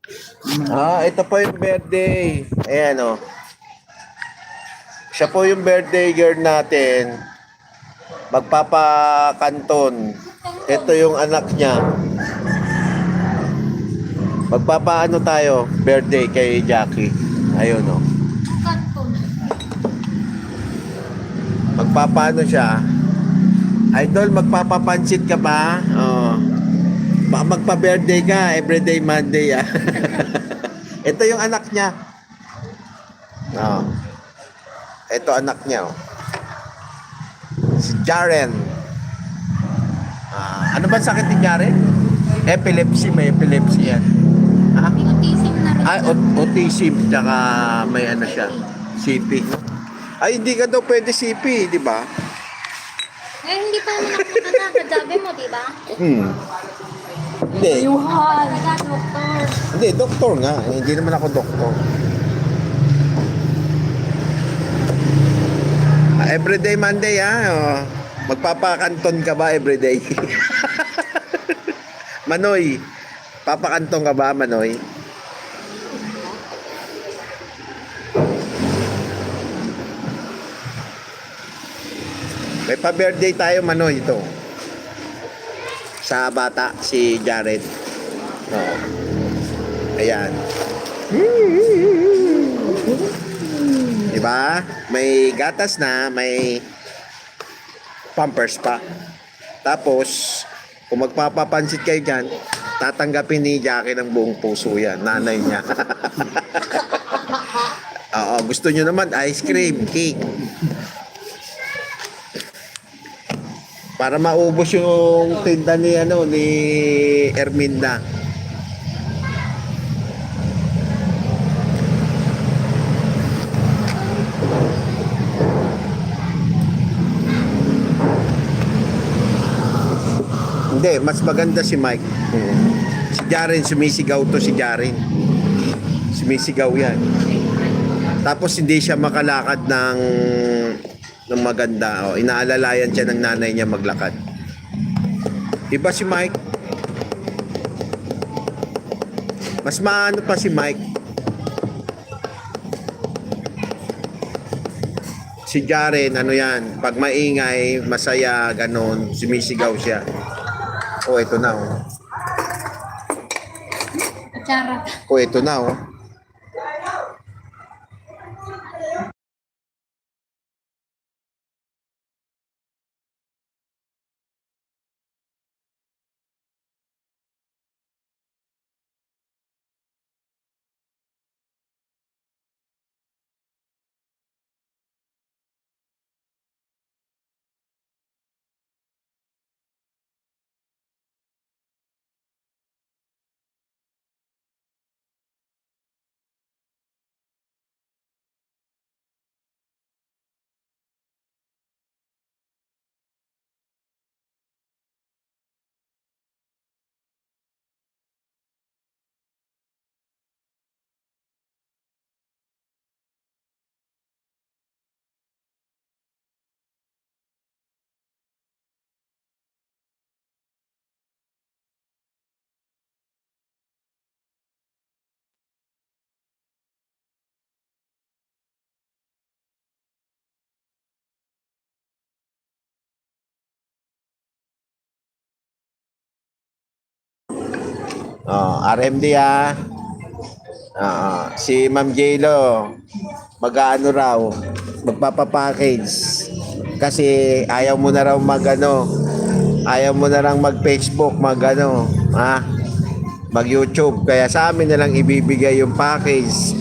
Ito po yung birthday. Ayan o. Siya po yung birthday girl natin. Magpapakanton. Ito yung anak niya. Magpapaano tayo? Birthday kay Jackie. Ayun o. Kanton. Magpapaano siya? Idol, magpapapansit ka ba? Oo. Baka magpa-birthday ka. Everyday Monday ah. Ito yung anak niya. Oo. Ito anak niya oh. Si Jaren. Ano ba sakit ni Jaren? Epilepsy. May epilepsy yan. Ha? May autism na rin. Autism. Tsaka may ano siya. CP. Ay, hindi ka daw pwede CP, di ba? Eh, hindi pa naman ako nakakasabi mo, di ba? Hindi. Yuhal. Doktor. Hindi, doktor nga. Hindi naman ako doktor. Everyday Monday oh. Magpapakanton ka ba everyday? Manoy, papakanton ka ba, Manoy? May pa-birthday tayo, Manoy, ito. Sa bata, si Jared. Oo. Ayan. Diba? May gatas na, may pampers pa. Tapos, kung magpapapansit kayo dyan, tatanggapin ni Jackie ng buong puso yan. Nanay niya. Oo, gusto nyo naman, ice cream, cake. Para maubos yung tinda ni Erminda. Hindi, mas maganda si Mike. Si Jaren, sumisigaw to si Jaren. Sumisigaw yan. Tapos hindi siya makalakad ng maganda. Inaalalayan siya ng nanay niya maglakad. Iba si Mike. Mas maano pa si Mike. Si Jaren, ano yan, pag maingay, masaya, ganon, sumisigaw siya. Ito na Charot. ito na RMD si Ma'am J-Lo mag-ano raw, magpapapackage kasi ayaw mo na raw ayaw mo na lang mag-Facebook, mag-YouTube, kaya sa amin na lang ibibigay yung package.